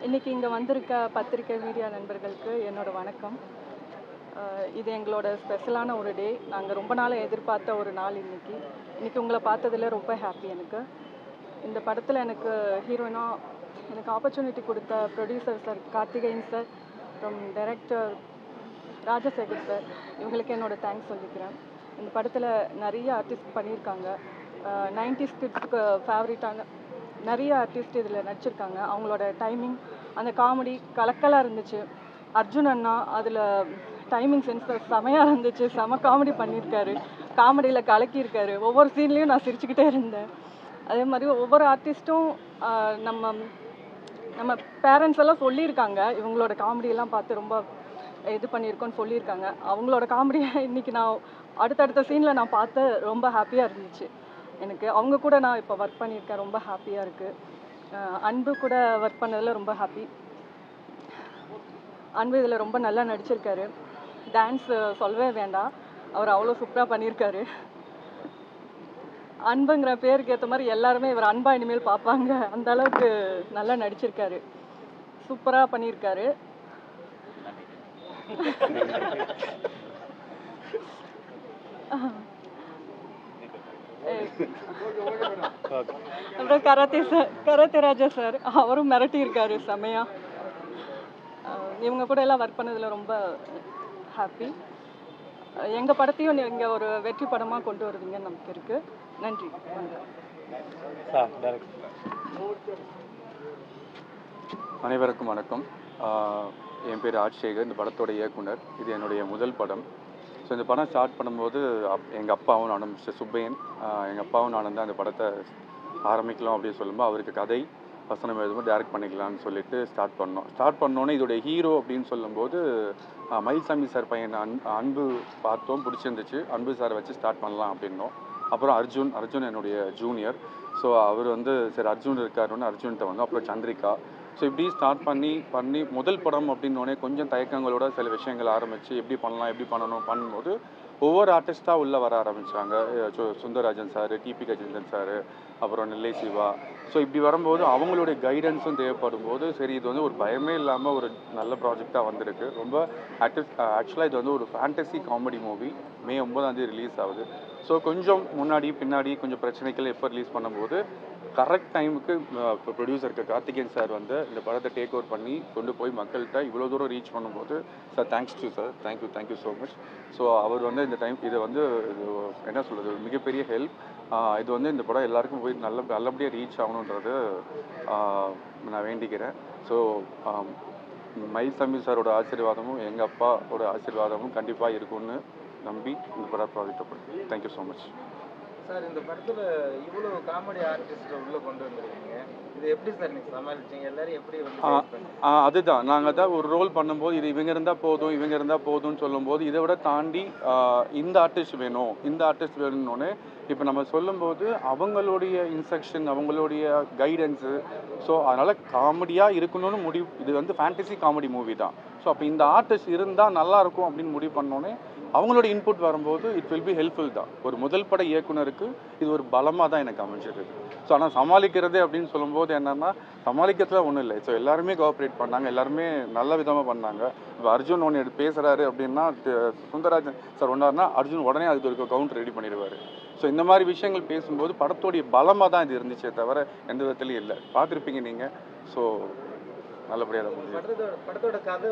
இன்றைக்கி இங்கே வந்திருக்க பத்திரிக்கை மீடியா நண்பர்களுக்கு என்னோட வணக்கம். இது எங்களோட ஸ்பெஷலான ஒரு டே. நாங்கள் ரொம்ப நாள் எதிர்பார்த்த ஒரு நாள் இன்றைக்கி உங்களை பார்த்ததில் ரொம்ப ஹாப்பி. இந்த படத்தில் எனக்கு ஹீரோயினாக எனக்கு ஆப்பர்ச்சுனிட்டி கொடுத்த ப்ரொடியூசர் சார் கார்த்திகேயன் சார், அப்புறம் டைரக்டர் ராஜசேகர் சார், இவங்களுக்கு என்னோடய தேங்க்ஸ் சொல்லிக்கிறேன். இந்த படத்தில் நிறைய ஆர்டிஸ்ட் பண்ணியிருக்காங்க. 90s கிட்ஸுக்கு ஃபேவரட்டான நிறைய ஆர்டிஸ்ட் இதில் நடிச்சிருக்காங்க. அவங்களோட டைமிங், அந்த காமெடி கலக்கலாக இருந்துச்சு. அர்ஜுன் அண்ணா அதில் டைமிங் சென்ஸ் செமையாக இருந்துச்சு. செம காமெடி பண்ணியிருக்காரு, காமெடியில் கலக்கியிருக்காரு. ஒவ்வொரு சீன்லேயும் நான் சிரிச்சுக்கிட்டே இருந்தேன். அதே மாதிரி ஒவ்வொரு ஆர்டிஸ்ட்டும் நம்ம பேரண்ட்ஸ் எல்லாம் சொல்லியிருக்காங்க, இவங்களோட காமெடியெல்லாம் பார்த்து ரொம்ப இது பண்ணியிருக்கோன்னு சொல்லியிருக்காங்க. அவங்களோட காமெடியை இன்றைக்கி நான் அடுத்தடுத்த சீனில் நான் பார்த்து ரொம்ப ஹாப்பியாக இருந்துச்சு எனக்கு. அவங்க கூட நான் இப்போ ஒர்க் பண்ணியிருக்கேன், ரொம்ப ஹாப்பியாக இருக்குது. அன்பு கூட ஒர்க் பண்ணதில் ரொம்ப ஹாப்பி. அன்பு இதில் ரொம்ப நல்லா நடிச்சிருக்காரு. டான்ஸ் சொல்லவே வேண்டாம், அவர் அவ்வளோ சூப்பராக பண்ணியிருக்காரு. அன்புங்கிற பேருக்கு ஏற்ற மாதிரி எல்லாருமே இவர் அன்பா இனிமேல் பார்ப்பாங்க, அந்த அளவுக்கு நல்லா நடிச்சிருக்காரு, சூப்பராக பண்ணியிருக்காரு. அப்புறம் கராத்தே ராஜா சார், அவரும் மிரட்டியிருக்காரு செமையா. இவங்க கூட எல்லாம் ஒர்க் பண்ணதில் ரொம்ப ஹாப்பி. எங்கள் படத்தையும் நீங்கள் ஒரு வெற்றி படமாக கொண்டு வருவீங்கன்னு நமக்கு இருக்குது. நன்றி. அனைவருக்கும் வணக்கம். என் பேர் ராஜசேகர், இந்த படத்தோட இயக்குனர். இது என்னுடைய முதல் படம். ஸோ இந்த படம் ஸ்டார்ட் பண்ணும்போது எங்கள் அப்பாவும் நானும், மிஸ்டர் சுப்பையன், எங்கள் அப்பாவும் நானும் தான் அந்த படத்தை ஆரம்பிக்கலாம் அப்படின்னு சொல்லும்போது, அவருக்கு கதை வசனம் எழுதும்போது டைரக்ட் பண்ணிக்கலாம்னு சொல்லிட்டு ஸ்டார்ட் பண்ணோன்னே இதோடைய ஹீரோ அப்படின்னு சொல்லும்போது மயில்சாமி சார் பையன் அன்பு பார்த்தோம், பிடிச்சிருந்துச்சு. அன்பு சாரை வச்சு ஸ்டார்ட் பண்ணலாம் அப்படின்னோம். அப்புறம் அர்ஜுன் என்னுடைய ஜூனியர். ஸோ அவர் சரி அர்ஜுன் இருக்காருன்னு அர்ஜுன்கிட்ட வந்து, அப்புறம் சந்திரிகா. ஸோ இப்படி ஸ்டார்ட் பண்ணி முதல் படம் அப்படின்னோடனே கொஞ்சம் தயக்கங்களோட சில விஷயங்கள் ஆரம்பித்து எப்படி பண்ணும்போது ஒவ்வொரு ஆர்டிஸ்ட்டாக உள்ளே வர ஆரம்பித்தாங்க. Sundararajan sir, TP Gajendran sir, அப்புறம் நெல்லை சிவா. ஸோ இப்படி வரும்போது அவங்களுடைய கைடன்ஸும் தேவைப்படும் போது, சரி இது ஒரு பயமே இல்லாமல் ஒரு நல்ல ப்ராஜெக்டாக வந்திருக்கு. ரொம்ப ஆக்சுவலாக இது ஒரு ஃபேண்டசி காமெடி மூவி. மே 9 ரிலீஸ் ஆகுது. ஸோ கொஞ்சம் முன்னாடி பின்னாடி கொஞ்சம் பிரச்சனைகள் எப்போ ரிலீஸ் பண்ணும்போது கரெக்ட் டைமுக்கு இப்போ ப்ரொடியூசருக்கு கார்த்திகேயன் சார் இந்த படத்தை டேக் ஓவர் பண்ணி கொண்டு போய் மக்கள்கிட்ட இவ்வளோ தூரம் ரீச் பண்ணும்போது, sir thanks to sir, thank you so much. So அவர் இந்த டைம் இதை என்ன சொல்கிறது, மிகப்பெரிய ஹெல்ப். இது இந்த படம் எல்லாருக்கும் போய் நல்லபடியாக ரீச் ஆகணுன்றது நான் வேண்டிக்கிறேன். ஸோ மயில்சாமி சாரோட ஆசீர்வாதமும் எங்கள் அப்பாவோட ஆசீர்வாதமும் கண்டிப்பாக இருக்கும்னு நம்பி இந்த படம் ப்ராஜெக்டை பண்ணி தேங்க்யூ ஸோ மச். சார், இந்த படத்தில் இவ்வளோ காமெடி ஆர்டிஸ்ட்டை உள்ளே கொண்டு வந்துருக்கீங்க, இது எப்படி சார் நீங்கள் சமாளிச்சிங்க? எல்லாரும் எப்படி அதுதான் நாங்கள் தான் ஒரு ரோல் பண்ணும்போது இது இவங்க இருந்தால் போதும்னு சொல்லும்போது, இதை விட தாண்டி இந்த ஆர்டிஸ்ட் வேணும்னோடனே இப்போ நம்ம சொல்லும்போது அவங்களுடைய இன்ஸ்ட்ரக்ஷன், அவங்களுடைய கைடன்ஸு. ஸோ அதனால் காமெடியாக இருக்கணும்னு இது ஃபேண்டசி காமெடி மூவி தான். ஸோ அப்போ இந்த ஆர்டிஸ்ட் இருந்தால் நல்லாயிருக்கும் அப்படின்னு முடிவு பண்ணோன்னே அவங்களோட இன்புட் வரும்போது இட் வில் பி ஹெல்ப்ஃபுல் தான். ஒரு முதல் பட இயக்குனருக்கு இது ஒரு பலமாக தான் எனக்கு அமைஞ்சிருக்கு. ஸோ ஆனால் சமாளிக்கிறது அப்படின்னு சொல்லும்போது என்னென்னா, சமாளிக்கிறதுல ஒன்றும் இல்லை. ஸோ எல்லாருமே கோஆப்ரேட் பண்ணாங்க, எல்லாருமே நல்ல விதமாக பண்ணாங்க. இப்போ அர்ஜுன் ஒன்று பேசுகிறாரு அப்படின்னா, சுந்தரராஜன் சார் ஒன்றாருன்னா அர்ஜுன் உடனே அதுக்கு ஒரு கவுண்டர் ரெடி பண்ணிடுவார். ஸோ இந்த மாதிரி விஷயங்கள் பேசும்போது படத்தோடைய பலமாக தான் இது இருந்துச்சே தவிர எந்த விதத்துலையும் இல்லை. பார்த்துருப்பீங்க நீங்கள். ஸோ நல்லபடியாக தான் படத்தோட கதை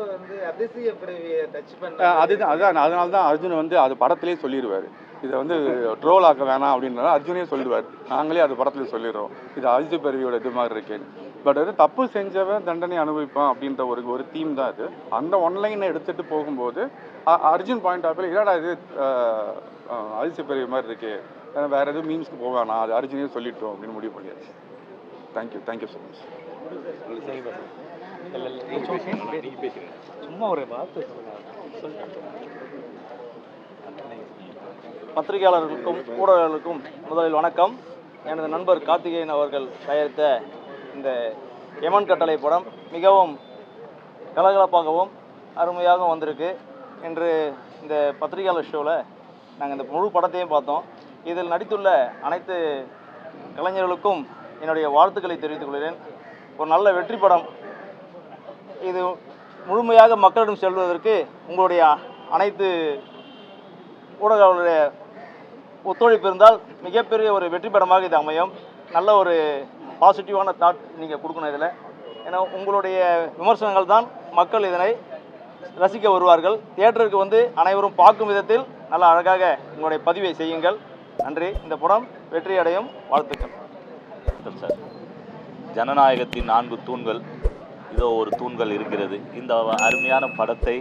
அதிசய பிறவியை டச் பண்ண அதனால தான் அர்ஜுன் அது படத்திலே சொல்லிடுவார். இதை ட்ரோல் ஆக்க வேணாம் அப்படின்றத அர்ஜுனே சொல்லிடுவார். நாங்களே அது படத்துல சொல்லிடுறோம், இது அதிசய பிறவியோட இது மாதிரி இருக்கேன். பட் தப்பு செஞ்சவன் தண்டனை அனுபவிப்பான் அப்படின்ற ஒரு தீம் தான் இது. அந்த ஒன்லைனை எடுத்துகிட்டு போகும்போது அர்ஜுன் பாயிண்ட் ஆஃப் இல்லைடா இது அதிசய பிறவி மாதிரி இருக்கு, வேறு எதுவும் மீம்ஸ்க்கு போவேணா, அது அர்ஜுனே சொல்லிட்டோம் அப்படின்னு முடிவு பண்ணியாச்சு. Thank you so much. சும்மா ஒரு வார்த்தை பத்திரிகையாளர்களுக்கும் ஊடகர்களுக்கும் முதலில் வணக்கம். எனது நண்பர் கார்த்திகேயன் அவர்கள் தயாரித்த இந்த யமன் கட்டளை படம் மிகவும் கலகலப்பாகவும் அருமையாக வந்திருக்கு. இன்று இந்த பத்திரிகையாளர் ஷோவில் நாங்கள் இந்த முழு படத்தையும் பார்த்தோம். இதில் நடித்துள்ள அனைத்து கலைஞர்களுக்கும் என்னுடைய வாழ்த்துக்களை தெரிவித்துக் கொள்கிறேன். ஒரு நல்ல வெற்றி படம் இது முழுமையாக மக்களிடம் செல்வதற்கு உங்களுடைய அனைத்து ஊடகங்களுடைய ஒத்துழைப்பு இருந்தால் மிகப்பெரிய ஒரு வெற்றி படமாக இது அமையும். நல்ல ஒரு பாசிட்டிவான தாட் நீங்கள் கொடுக்கணும் இதில். ஏன்னா உங்களுடைய விமர்சனங்கள் தான் மக்கள் இதனை ரசிக்க வருவார்கள். தியேட்டருக்கு வந்து அனைவரும் பார்க்கும் விதத்தில் நல்ல அழகாக உங்களுடைய பதிவை செய்யுங்கள். நன்றி. இந்த படம் வெற்றி அடையும். வாழ்த்துக்கள் சார். ஜனநாயகத்தின் 4 தூண்கள், இதோ ஒரு தூண்கள் இருக்கிறது. இந்த அருமையான படத்தை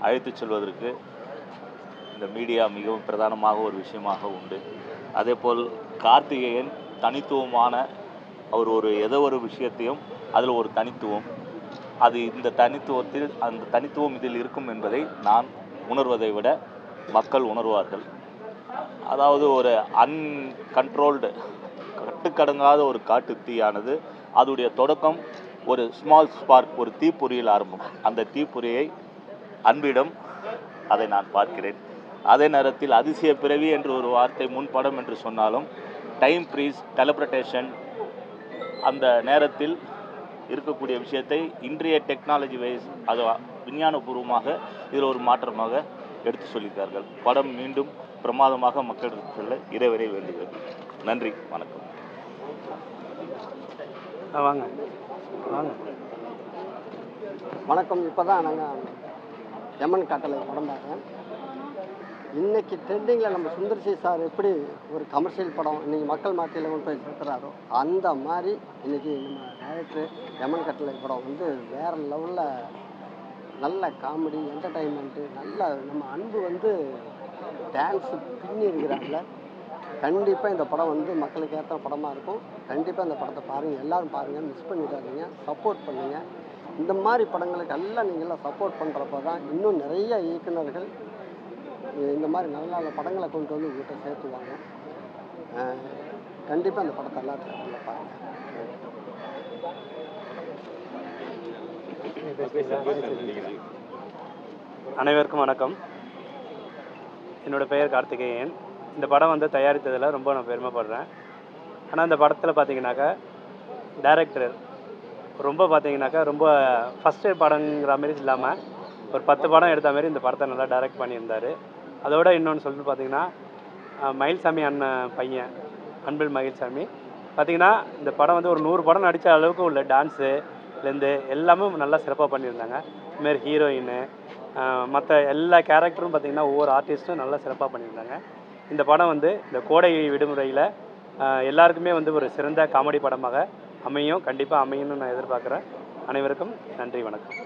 அழைத்துச் செல்வதற்கு இந்த மீடியா மிகவும் பிரதானமாக ஒரு விஷயமாக உண்டு. அதேபோல் கார்த்திகேயன் தனித்துவமான அவர் ஏதோ ஒரு விஷயத்தையும் அதில் ஒரு தனித்துவம், அது இந்த தனித்துவத்தில் அந்த தனித்துவம் இதில் இருக்கும் என்பதை நான் உணர்வதை விட மக்கள் உணர்வார்கள். அதாவது ஒரு அன்கண்ட்ரோல்டு, கட்டுக்கடங்காத ஒரு காட்டு தீயானது அதோடைய தொடக்கம் ஒரு ஸ்மால் ஸ்பார்க், ஒரு தீப்பொறியில் ஆரம்பம். அந்த தீப்பொறியை அன்பிடம் அதை நான் பார்க்கிறேன். அதே நேரத்தில் அதிசய பிறவி என்று ஒரு வார்த்தை முன்படம் என்று சொன்னாலும் டைம் ப்ரீஸ் டெலிப்ரட்டேஷன், அந்த நேரத்தில் இருக்கக்கூடிய விஷயத்தை இன்றைய டெக்னாலஜி வைஸ் அது விஞ்ஞானபூர்வமாக இதில் ஒரு மாற்றமாக எடுத்து சொல்லியிருக்கார்கள். படம் மீண்டும் பிரமாதமாக மக்களுக்கு செல்ல இறைவரை வேண்டுகிறேன். நன்றி, வணக்கம். வாங்க வாங்க. வணக்கம். இப்போ தான் நாங்கள் எமன் கட்டளை படம் பார்த்தேன். இன்றைக்கி ட்ரெண்டிங்கில் நம்ம சுந்தர்சி சார் எப்படி ஒரு கமர்ஷியல் படம் இன்றைக்கி மக்கள் மத்தியில் கொண்டு போய் சேர்த்துறாரோ அந்த மாதிரி இன்றைக்கி நம்ம டைரக்டர் எமன் கட்டளை படம் வந்து வேறு லெவலில் நல்ல காமெடி, என்டர்டைன்மெண்ட்டு, நல்ல நம்ம அன்பு வந்து டான்ஸு பின்னி இருக்கிறாங்கள. கண்டிப்பாக இந்த படம் வந்து மக்களுக்கு ஏற்ற படமாக இருக்கும். கண்டிப்பாக இந்த படத்தை பாருங்கள், எல்லோரும் பாருங்கள், மிஸ் பண்ணிடாதீங்க, சப்போர்ட் பண்ணுங்கள். இந்த மாதிரி படங்களுக்கு எல்லாம் நீங்களாம் சப்போர்ட் பண்ணுறப்ப தான் இன்னும் நிறைய இயக்குநர்கள் இந்த மாதிரி நல்ல நல்ல படங்களை கொண்டு வந்து உங்கள்கிட்ட சேர்த்துவாங்க. கண்டிப்பாக அந்த படத்தை எல்லாத்தையும் நல்லா பாருங்கள். அனைவருக்கும் வணக்கம். என்னோடய பெயர் கார்த்திகேயன். இந்த படம் வந்து தயாரித்ததில் ரொம்ப நான் பெருமைப்படுறேன். ஆனால் இந்த படத்தில் பார்த்தீங்கன்னாக்கா டைரக்டர் ரொம்ப ஃபஸ்ட்டு படங்கிற மாதிரி இல்லாமல் ஒரு 10 படம் எடுத்த மாதிரி இந்த படத்தை நல்லா டைரக்ட் பண்ணியிருந்தார். அதோட இன்னொன்று சொல்லிட்டு பார்த்தீங்கன்னா மயில்சாமி அண்ணன் பையன் அன்பில் மயில்சாமி பார்த்தீங்கன்னா இந்த படம் வந்து ஒரு 100 படம் நடித்த அளவுக்கு உள்ள டான்ஸுலேருந்து எல்லாமே நல்லா சிறப்பாக பண்ணியிருந்தாங்க. இதுமாரி ஹீரோயின் மற்ற எல்லா கேரக்டரும் பார்த்திங்கன்னா ஒவ்வொரு ஆர்டிஸ்ட்டும் நல்லா சிறப்பாக பண்ணியிருந்தாங்க. இந்த படம் வந்து இந்த கோடை விடுமுறையில் எல்லாருக்குமே வந்து ஒரு சிறந்த காமெடி படமாக கண்டிப்பாக அமையும்னு நான் எதிர்பார்க்குறேன். அனைவருக்கும் நன்றி, வணக்கம்.